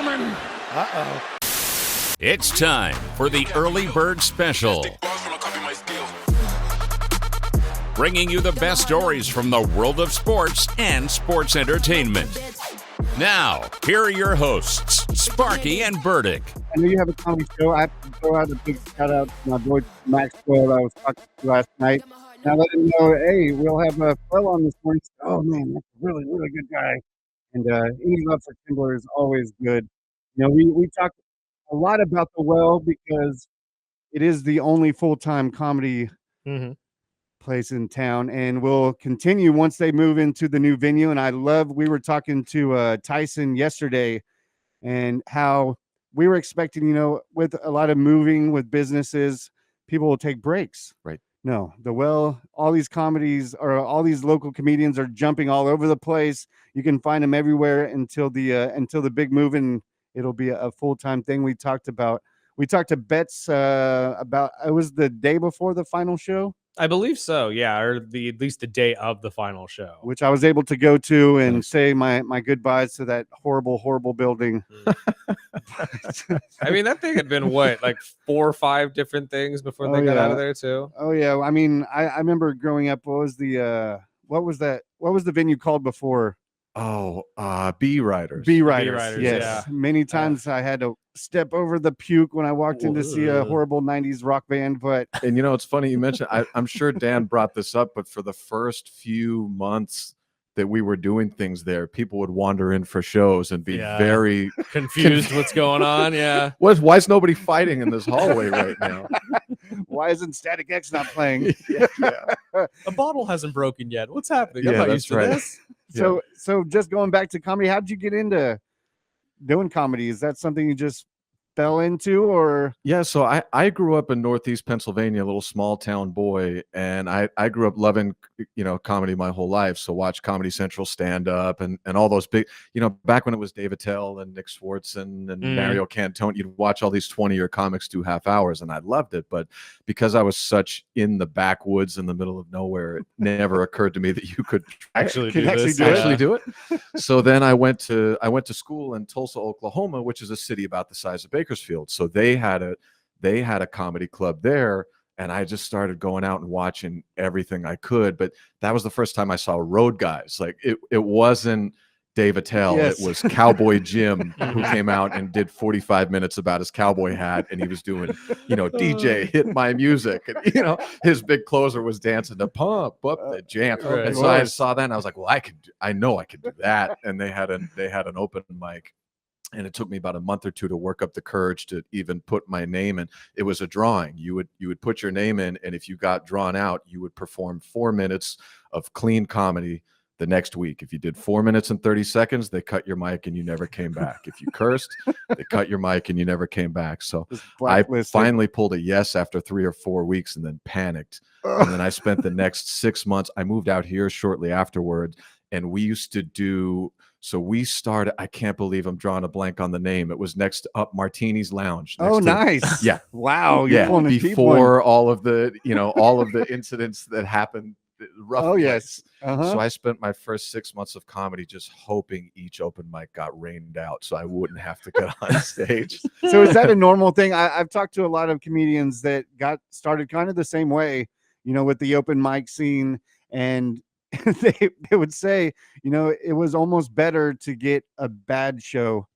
gentlemen. Uh-oh. It's time for the Early Bird Special. Bringing you the best stories from the world of sports and sports entertainment. Now, here are your hosts, Sparky and Burdick. I know you have a comedy show. I have to throw out a big shout out to my boy Maxwell that I was talking to last night. And I let him know, hey, we'll have a Flail on this morning. Oh, man, that's a really, really good guy. And any love for Temblor is always good. You know, we talk a lot about the Well because it is the only full-time comedy place in town, and we'll continue once they move into the new venue. And we were talking to Tyson yesterday and how we were expecting, you know, with a lot of moving with businesses, people will take breaks. Right. No, all these comedies or all these local comedians are jumping all over the place. You can find them everywhere until the big move, and it'll be a full-time thing. We talked to Betts about, it was the day before the final show. I believe so, yeah, or at least the day of the final show, which I was able to go to and say my goodbyes to that horrible building. I mean, that thing had been like 4 or 5 different things before they got out of there too. Oh yeah, I mean, I remember growing up. What was the venue called before? B Riders. B Riders. Yes. Yeah. Many times I had to step over the puke when I walked in to see a horrible 90s rock band. But and you know, it's funny you mentioned, I'm sure Dan brought this up, but for the first few months that we were doing things there, people would wander in for shows and be very confused what's going on. Yeah. Why is nobody fighting in this hallway right now? Why isn't Static X not playing? A bottle hasn't broken yet. What's happening? Yeah, I'm not that's used to right. this. So just going back to comedy, how'd you get into doing comedy? Is that something you just fell into, or? Yeah, so I grew up in Northeast Pennsylvania, a little small town boy, and I grew up loving, you know, comedy my whole life. So watch Comedy Central, stand up, and all those big, you know, back when it was Dave Attell and Nick Swartzen and Mario Cantone, you'd watch all these 20-year comics do half hours, and I loved it. But because I was such in the backwoods in the middle of nowhere, it never occurred to me that you could actually do it. So then I went to school in Tulsa, Oklahoma, which is a city about the size of Bakersfield. So they had a comedy club there, and I just started going out and watching everything I could. But that was the first time I saw road guys. Like it wasn't Dave Attell. Yes. It was Cowboy Jim who came out and did 45 minutes about his cowboy hat, and he was doing, you know, DJ hit my music, and you know, his big closer was dancing to pump up the jam. Right. And so I saw that and I was like, well, I know I could do that. And they had an open mic. And it took me about a month or two to work up the courage to even put my name in. It was a drawing. You would put your name in, and if you got drawn out, you would perform 4 minutes of clean comedy the next week. If you did 4 minutes and 30 seconds, they cut your mic and you never came back. If you cursed, they cut your mic and you never came back. So I finally pulled a yes after 3 or 4 weeks and then panicked. And then I spent the next 6 months. I moved out here shortly afterward, and we used to do. So we started, I can't believe I'm drawing a blank on the name. It was next up Martini's Lounge. Nice. Yeah. Wow. Yeah. Before all of the incidents that happened. Rough. Oh, yes. So I spent my first 6 months of comedy just hoping each open mic got rained out so I wouldn't have to get on stage. So is that a normal thing? I've talked to a lot of comedians that got started kind of the same way, you know, with the open mic scene, and they would say, you know, it was almost better to get a bad show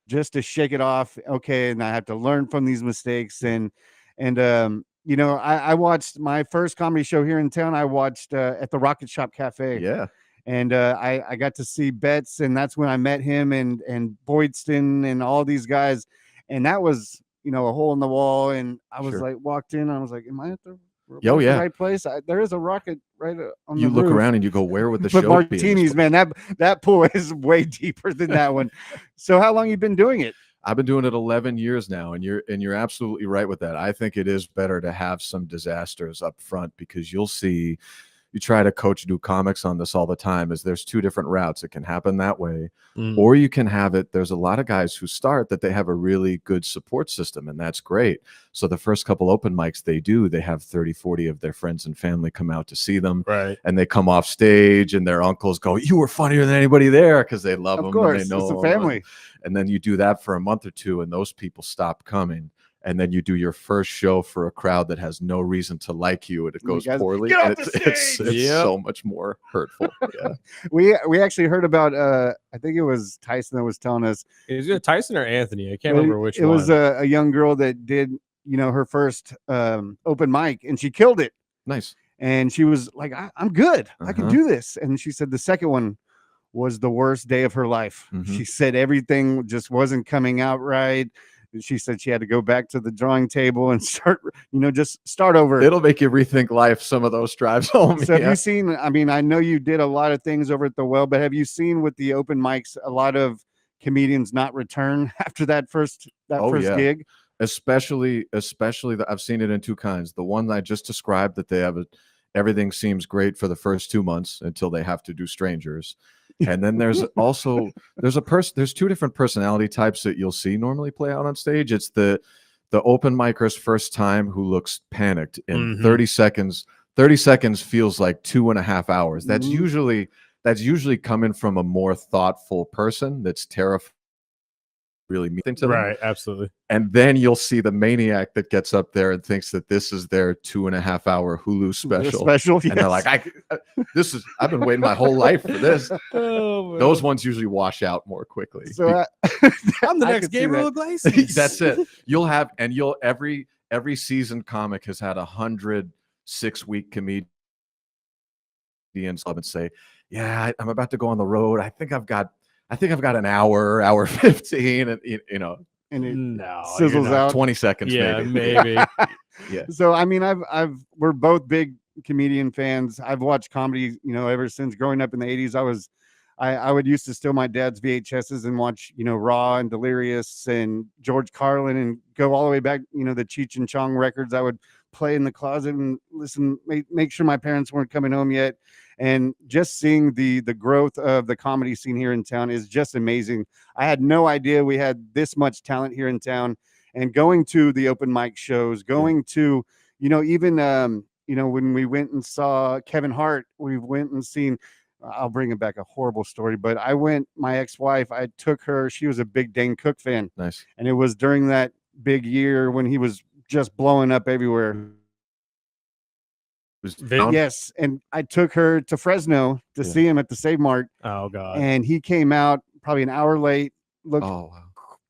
just to shake it off. Okay. And I have to learn from these mistakes. And you know, I watched my first comedy show here in town. I watched at the Rocket Shop Cafe. Yeah. And I got to see Betts, and that's when I met him and Boydston and all these guys. And that was, you know, a hole in the wall. And I was like, walked in, I was like, am I at the right place? There is a rocket right on the You look roof. Around and you go, where would the but show Martinis, be? man, that pool is way deeper than that one. So how long you been doing it? I've been doing it 11 years now, and you're absolutely right with that. I think it is better to have some disasters up front, because you'll see try to coach new comics on this all the time, is there's two different routes. It can happen that way, Mm. or you can have it. There's a lot of guys who start that they have a really good support system, and that's great. So the first couple open mics they have 30, 40 of their friends and family come out to see them. Right. And they come off stage and their uncles go, "You were funnier than anybody there," because they love Of them course, and they know it's a 'em. family. And then you do that for a month or two and those people stop coming. And then you do your first show for a crowd that has no reason to like you, and it You goes guys, poorly. "Get And off the it's stage!" Yep. so much more hurtful. Yeah. We actually heard about I think it was Tyson that was telling us Is it Tyson or Anthony? I can't Well, remember which it one. was a young girl that did, her first open mic, and she killed it. Nice. And she was like, I'm good. I can Uh-huh. do this. And she said the second one was the worst day of her life. Mhm. She said everything just wasn't coming out right. She said she had to go back to the drawing table and start, just start over. It'll make you rethink life, some of those drives home. So have Yeah. you seen, I know you did a lot of things over at the Well, but have you seen with the open mics, a lot of comedians not return after that first Oh, yeah. gig? Especially that I've seen it in two kinds. The one I just described, that they have everything seems great for the first 2 months until they have to do strangers. And then there's also there's two different personality types that you'll see normally play out on stage. It's the open micer's first time who looks panicked in Mhm. 30 seconds. 30 seconds feels like 2.5 hours. That's Mhm. usually coming from a more thoughtful person that's terrified really mean to them. Right. Absolutely. And then you'll see the maniac that gets up there and thinks that this is their 2.5 hour Hulu special. And they're like, I've been waiting my whole life for this. Oh, Those ones usually wash out more quickly. So I'm the I next could see Gabriel that. Iglesias. That's it. Every seasoned comic has had 100 6-week comedians club and say, "Yeah, I'm about to go on the road. I think I've got an hour 15," and and it No, sizzles you're not. out. 20 seconds. Yeah, maybe. maybe. Yeah. So we're both big comedian fans. I've watched comedy, ever since growing up in the 80s. I would used to steal my dad's VHSs and watch, Raw and Delirious and George Carlin, and go all the way back, the Cheech and Chong records. I would play in the closet and listen, make sure my parents weren't coming home yet. And just seeing the growth of the comedy scene here in town is just amazing. I had no idea we had this much talent here in town. And going to the open mic shows, going to, even when we went and saw Kevin Hart, we went and seen, I'll bring it back, a horrible story, but my ex-wife, I took her, she was a big Dane Cook fan. Nice. And it was during that big year when he was just blowing up everywhere. Yes. And I took her to Fresno to see him at the Save Mart. Oh God. And he came out probably an hour late, looked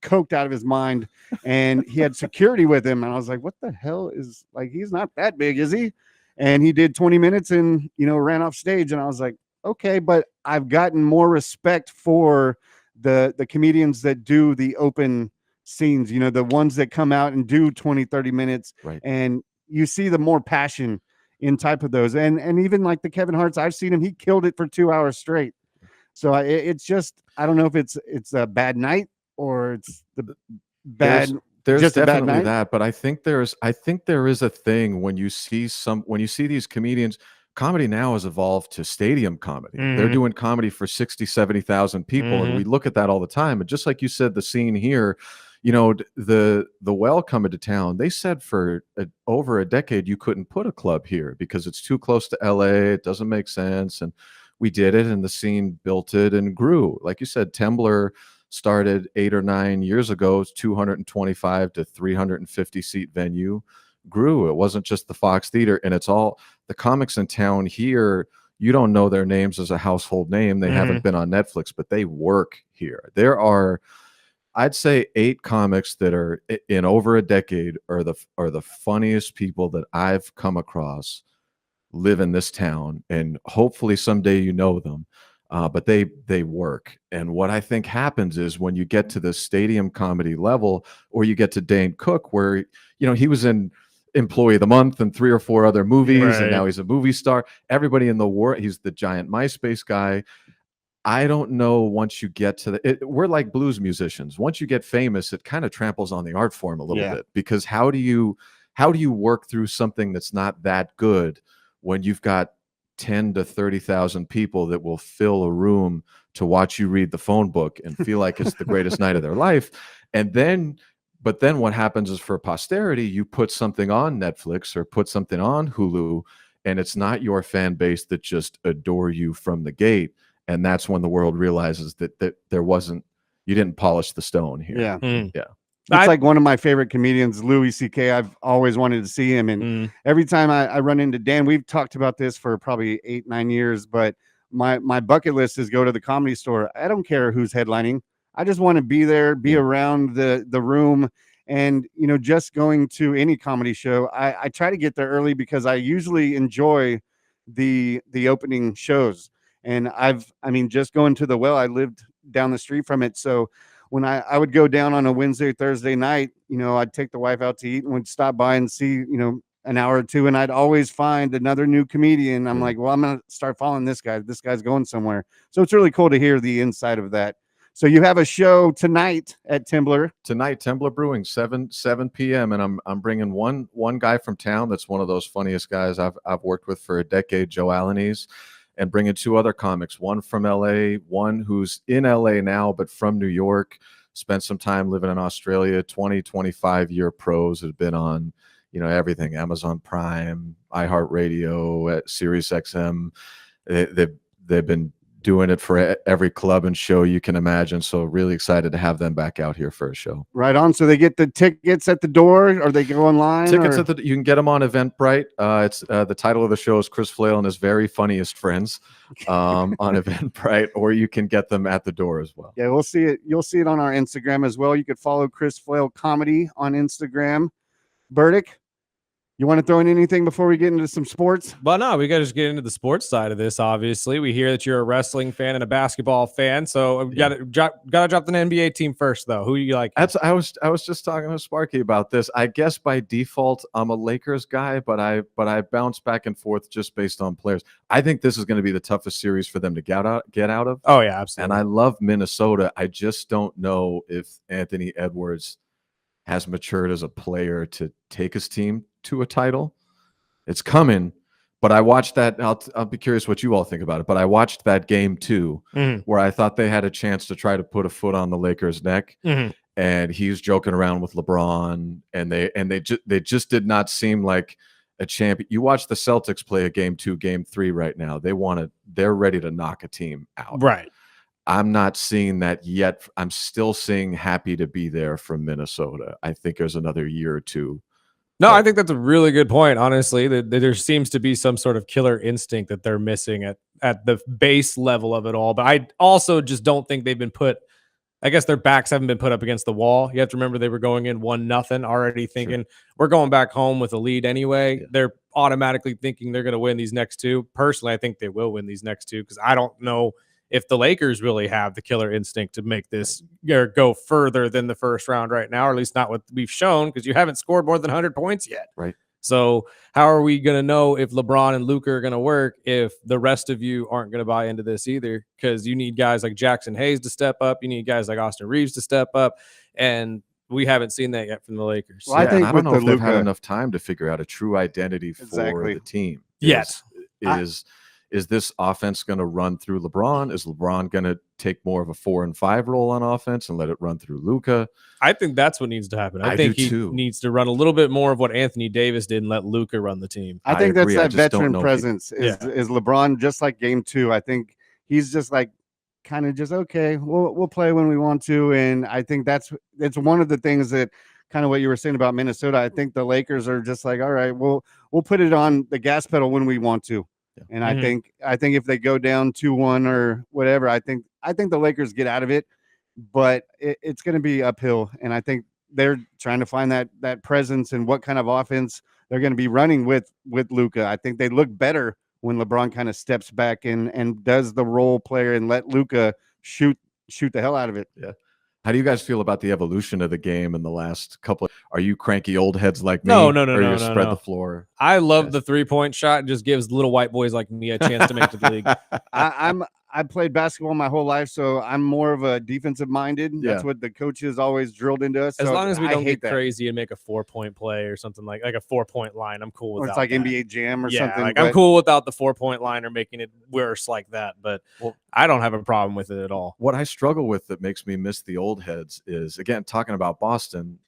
coked out of his mind, and he had security with him. And I was like, what the hell is, like, he's not that big, is he? And he did 20 minutes and, ran off stage. And I was like, okay, but I've gotten more respect for the comedians that do the open scenes, the ones that come out and do 20, 30 minutes. Right. And you see the more passion in type of those. And even like the Kevin Hart's, I've seen him, he killed it for 2 hours straight. So it's just, I don't know if it's a bad night or it's the bad. There's just a bad definitely night? that, but I think there is a thing when you see these comedians. Comedy now has evolved to stadium comedy. They're Mhm. doing comedy for 60, 70,000 people. And we look at that all the time. And just like you said, the scene here, the Well coming to town, they said for over a decade, you couldn't put a club here because it's too close to LA. It doesn't make sense. And we did it, and the scene built it and grew. Like you said, Temblor started 8 or 9 years ago, 225 to 350 seat venue, grew. It wasn't just the Fox Theater, and it's all the comics in town here. You don't know their names as a household name. They haven't been on Netflix, but they work here. There are, I'd say, 8 comics that are in over a decade are the funniest people that I've come across live in this town, and hopefully someday you know them. But they work. And what I think happens is when you get to the stadium comedy level, or you get to Dane Cook, where he was in Employee of the Month and 3 or 4 other movies, and now he's a movie star. Everybody in the world, he's the giant MySpace guy. I don't know, once you get to we're like blues musicians. Once you get famous, it kind of tramples on the art form a little bit, because how do you work through something that's not that good when you've got 10 to 30,000 people that will fill a room to watch you read the phone book and feel like it's the greatest night of their life. But then what happens is, for posterity, you put something on Netflix or put something on Hulu, and it's not your fan base that just adore you from the gate. And that's when the world realizes that you didn't polish the stone here. Yeah. Yeah. It's like one of my favorite comedians, Louis C.K. I've always wanted to see him. And every time I run into Dan, we've talked about this for probably 8-9 years, but my bucket list is go to the Comedy Store. I don't care who's headlining. I just want to be there, be around the room. And, just going to any comedy show, I try to get there early because I usually enjoy the opening shows. And just going to the Well, I lived down the street from it. So when I would go down on a Wednesday, Thursday night, I'd take the wife out to eat and would stop by and see, an hour or two. And I'd always find another new comedian. I'm like, well, I'm going to start following this guy. This guy's going somewhere. So it's really cool to hear the inside of that. So you have a show tonight at Temblor. Tonight, Temblor Brewing, 7 p.m. And I'm bringing one guy from town that's one of those funniest guys I've worked with for a decade, Joe Alaniz, and bringing 2 other comics, one from LA, one who's in LA now but from New York, spent some time living in Australia, 25-year pros, have been on everything, Amazon Prime, iHeartRadio, Sirius XM. They've been doing it for every club and show you can imagine. So really excited to have them back out here for a show. Right on. So they get the tickets at the door, or they go online? Tickets you can get them on Eventbrite. It's the title of the show is Chris Flail and His Very Funniest Friends on Eventbrite, or you can get them at the door as well. Yeah, we'll see it. You'll see it on our Instagram as well. You could follow Chris Flail Comedy on Instagram. Burdick, you want to throw in anything before we get into some sports? Well, no, we got to just get into the sports side of this. Obviously, we hear that you're a wrestling fan and a basketball fan, so we got to drop the NBA team first, though. Who you like? I was just talking to Sparky about this. I guess by default I'm a Lakers guy, but I bounce back and forth just based on players. I think this is going to be the toughest series for them to get out of. Oh yeah, absolutely. And I love Minnesota. I just don't know if Anthony Edwards has matured as a player to take his team to a title. It's coming, but I watched that. I'll be curious what you all think about it. But I watched that game too, where I thought they had a chance to try to put a foot on the Lakers' neck, and he's joking around with LeBron, and they just did not seem like a champion. You watch the Celtics play a game 2, game 3 right now. They're ready to knock a team out. Right. I'm not seeing that yet. I'm still seeing happy to be there from Minnesota. I think there's another year or two. No, I think that's a really good point. Honestly, there seems to be some sort of killer instinct that they're missing at the base level of it all. But I also just don't think they've been put. I guess their backs haven't been put up against the wall. You have to remember they were going in 1-0 already, thinking we're going back home with a lead anyway. Yeah. They're automatically thinking they're going to win these next 2. Personally, I think they will win these next 2 because I don't know if the Lakers really have the killer instinct to make this go further than the first round right now, or at least not what we've shown, because you haven't scored more than 100 points yet. Right. So how are we going to know if LeBron and Luka are going to work if the rest of you aren't going to buy into this either? Because you need guys like Jackson Hayes to step up. You need guys like Austin Reeves to step up. And we haven't seen that yet from the Lakers. Well, I think I don't know if they've had enough time to figure out a true identity for the team. Yes. Is this offense going to run through LeBron? Is LeBron going to take more of a 4 and 5 role on offense and let it run through Luka? I think that's what needs to happen. I think he needs to run a little bit more of what Anthony Davis did and let Luka run the team. I think that's that veteran presence is LeBron, just like game 2. I think he's just like kind of just, okay, we'll play when we want to. And I think it's one of the things that kind of what you were saying about Minnesota. I think the Lakers are just like, all right, we'll put it on the gas pedal when we want to. And I think if they go down 2-1 or whatever, I think the Lakers get out of it, but it's going to be uphill. And I think they're trying to find that presence and what kind of offense they're going to be running with Luka. I think they look better when LeBron kind of steps back and does the role player and let Luka shoot the hell out of it. Yeah. How do you guys feel about the evolution of the game in the last couple? Are you cranky old heads like me? No. Or you spread the floor? I love the 3-point shot. It just gives little white boys like me a chance to make it to the league. I played basketball my whole life, so I'm more of a defensive minded. That's Yeah. what the coaches always drilled into us. As So long as we I don't hate get crazy and make a 4-point play or something like a 4-point line, I'm cool with or that. it's like NBA Jam or something. Like I'm cool without the 4-point line or making it worse like that. But Well, I don't have a problem with it at all. what I struggle with that makes me miss the old heads is, again, talking about Boston,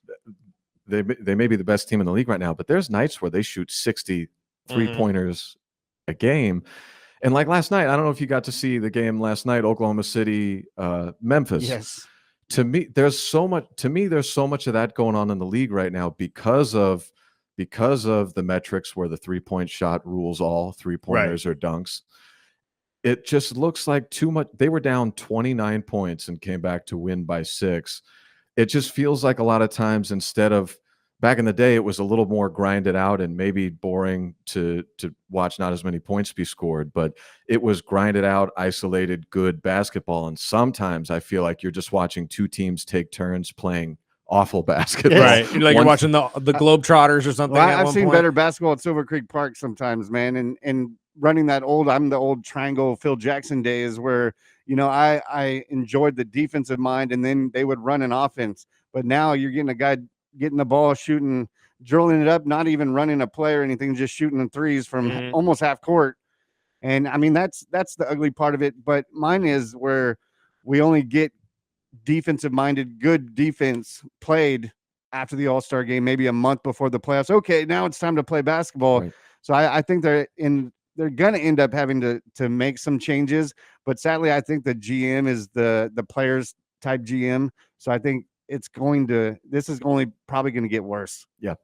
they may be the best team in the league right now, but there's nights where they shoot 60 3-pointers a game. And like last night, I don't know if you got to see the game last night, Oklahoma City, Memphis. Yes. To me, there's so much of that going on in the league right now because of the metrics where the 3-point shot rules all 3-pointers or dunks. It just looks like too much. They were down 29 points and came back to win by 6. It just feels like a lot of times, instead of back in the day, it was a little more grinded out and maybe boring to watch, not as many points be scored, but it was grinded out, isolated, good basketball. And sometimes I feel like you're just watching two teams take turns playing awful basketball. Right. You're watching the Globetrotters or something. Well, I've seen better basketball at Silver Creek Park sometimes, man. And running that I'm the old triangle Phil Jackson days where, I enjoyed the defensive mind and then they would run an offense. But now you're getting a guy getting the ball, shooting, drilling it up, not even running a play or anything, just shooting in threes from almost half court. And I mean, that's the ugly part of it. But mine is where we only get defensive minded, good defense played after the All-Star game, maybe a month before the playoffs. Okay, now it's time to play basketball. Right. So I think they're going to end up having to make some changes. But sadly, I think the GM is the players type GM. So I think this is only probably going to get worse. Yeah.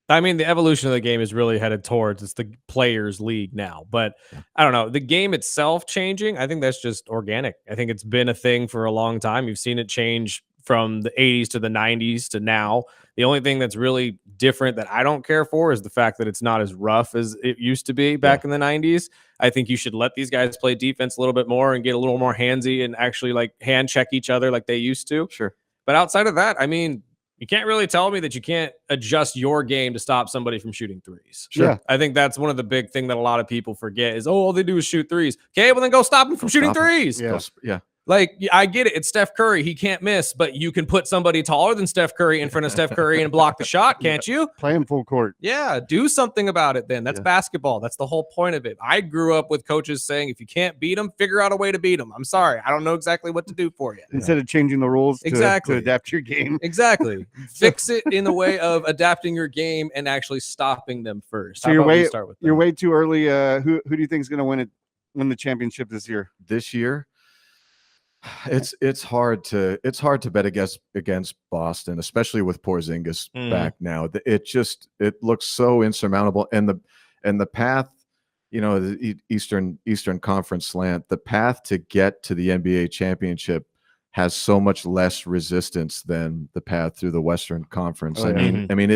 I mean, the evolution of the game is really headed towards it's the players league now, but I don't know, the game itself changing. I think that's just organic. I think it's been a thing for a long time. You've seen it change from the 80s to the 90s to now. The only thing that's really different that I don't care for is the fact that it's not as rough as it used to be back in the 90s. I think you should let these guys play defense a little bit more and get a little more handsy and actually like hand check each other like they used to. Sure. But outside of that, I mean, you can't really tell me that you can't adjust your game to stop somebody from shooting threes. Sure. Yeah. I think that's one of the big thing that a lot of people forget is, all they do is shoot threes. Okay, well then go stop them from shooting threes. Yeah. Like, I get it. It's Steph Curry. He can't miss, but you can put somebody taller than Steph Curry in front of Steph Curry and block the shot, can't you? Play him full court. Yeah, do something about it then. That's basketball. That's the whole point of it. I grew up with coaches saying, if you can't beat them, figure out a way to beat them. I'm sorry. I don't know exactly what to do for you. Instead of changing the rules to adapt your game. Exactly. Fix it in the way of adapting your game and actually stopping them first. So you're way too early. Who do you think is going to win the championship this year? This year? It's hard to bet against Boston, especially with Porzingis back now. It looks so insurmountable, and the path, the Eastern Conference slant, the path to get to the NBA championship has so much less resistance than the path through the Western Conference. I mean,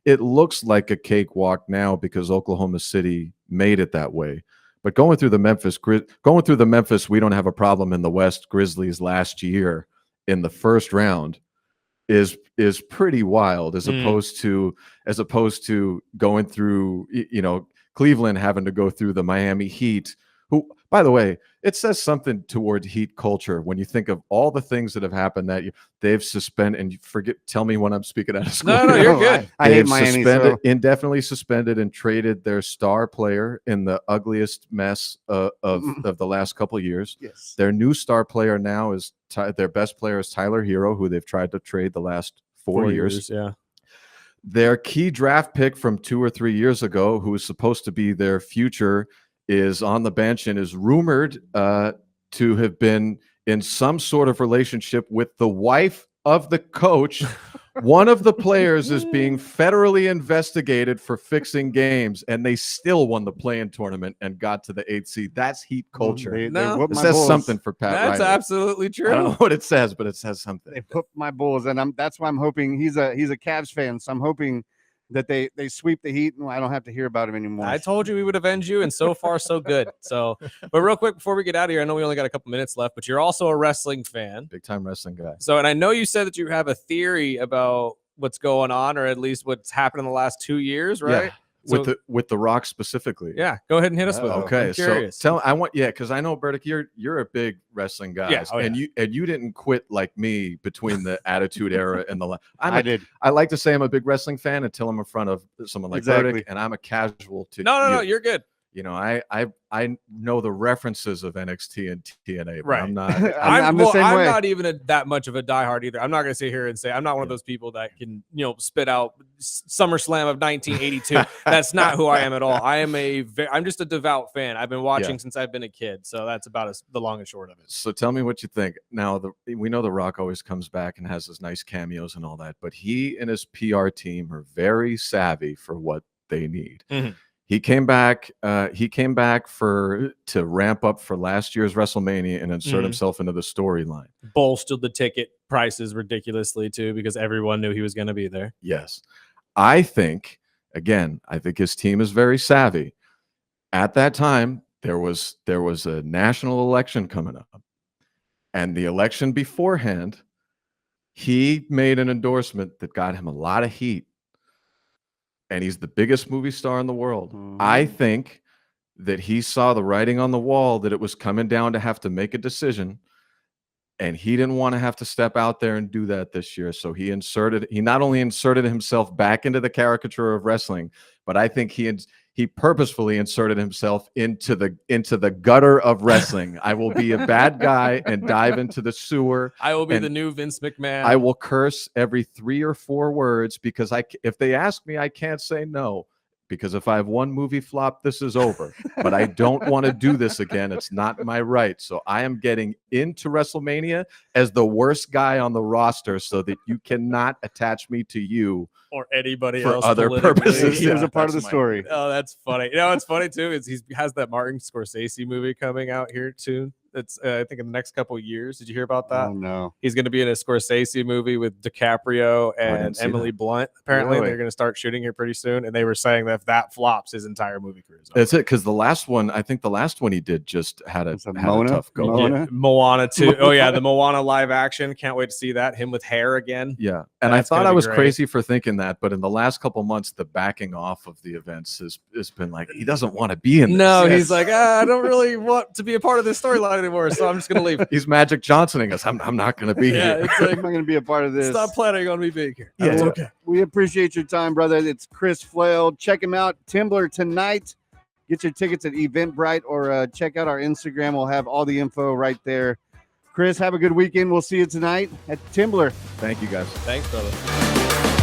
it looks like a cakewalk now because Oklahoma City made it that way. But going through the Memphis, we don't have a problem in the West. Grizzlies last year in the first round is pretty wild as opposed to going through, Cleveland having to go through the Miami Heat, who, by the way, it says something toward Heat culture when you think of all the things that have happened that they've suspended, and tell me when I'm speaking out of school. No, you're good. I hate Miami. Indefinitely suspended and traded their star player in the ugliest mess of the last couple of years. Yes. Their new star player now is their best player is Tyler Hero, who they've tried to trade the last 4 years. Yeah. Their key draft pick from 2 or 3 years ago, who is supposed to be their future, is on the bench and is rumored to have been in some sort of relationship with the wife of the coach. One of the players is being federally investigated for fixing games, and they still won the play-in tournament and got to the 8th seed. That's Heat culture. It It says something for Pat Riley. That's absolutely true. I don't know what it says, but it says something. They put my Bulls, and that's why I'm hoping he's a Cavs fan, so I'm hoping that they sweep the Heat and I don't have to hear about him anymore. I told you we would avenge you, and so far so good. So, but real quick before we get out of here, I know we only got a couple minutes left, but you're also a wrestling fan, Big time wrestling guy. So, and I know you said that you have a theory about what's going on, or at least what's happened in the last 2 years, right? Yeah. So, with the Rock specifically. yeah, go ahead and hit us with it. Okay, I'm curious. so because I know Burdick, you're a big wrestling guy, Yeah, and you didn't quit like me between the Attitude Era and the. I did. I like to say I'm a big wrestling fan until I'm in front of someone like Burdick, and I'm a casual to. No, you're good. You know, I know the references of NXT and TNA, but Right. I'm not. I'm the same way. I'm not even that much of a diehard either. I'm not going to sit here and say I'm not one of those people that can, spit out SummerSlam of 1982. That's not who I am at all. I'm just a devout fan. I've been watching since I've been a kid, so that's about the long and short of it. So tell me what you think. Now, we know The Rock always comes back and has his nice cameos and all that, but he and his PR team are very savvy for what they need. Mm-hmm. He came back to ramp up for last year's WrestleMania and insert himself into the storyline. Bolstered the ticket prices ridiculously too, because everyone knew he was going to be there. Yes. I think his team is very savvy. At that time, there was a national election coming up. And the election beforehand, he made an endorsement that got him a lot of heat. And he's the biggest movie star in the world. I think that he saw the writing on the wall that it was coming down to have to make a decision, and he didn't want to have to step out there and do that this year. So he not only inserted himself back into the caricature of wrestling, but I think he purposefully inserted himself into the gutter of wrestling. I will be a bad guy and dive into the sewer. I will be the new Vince McMahon. I will curse every 3 or 4 words because if they ask me, I can't say no. Because if I have one movie flop, this is over. But I don't want to do this again. It's not my right. So I am getting into WrestleMania as the worst guy on the roster so that you cannot attach me to you or anybody for else other purposes. He was a part of the story. Oh, that's funny. What's funny too is he has that Martin Scorsese movie coming out here soon. It's I think in the next couple of years. Did you hear about that? Oh no. He's going to be in a Scorsese movie with DiCaprio and Emily Blunt. Apparently, they're going to start shooting here pretty soon. And they were saying that if that flops, his entire movie career is over. That's it. Because the last one he did just had a tough go. Moana 2. Oh yeah, the Moana live action. Can't wait to see that. Him with hair again. Yeah, and I thought I was crazy for thinking that, but in the last couple months, the backing off of the events has been like he doesn't want to be in this. No, he's like, I don't really want to be a part of this storyline anymore, so I'm just gonna leave. He's Magic Johnsoning us. I'm not going to be here. It's like, I'm not going to be a part of this. Stop planning on me being here. Yeah, it's okay. We appreciate your time, brother. It's Chris Flail. Check him out. Temblor tonight. Get your tickets at Eventbrite or check out our Instagram. We'll have all the info right there. Chris, have a good weekend. We'll see you tonight at Temblor. Thank you, guys. Thanks, brother.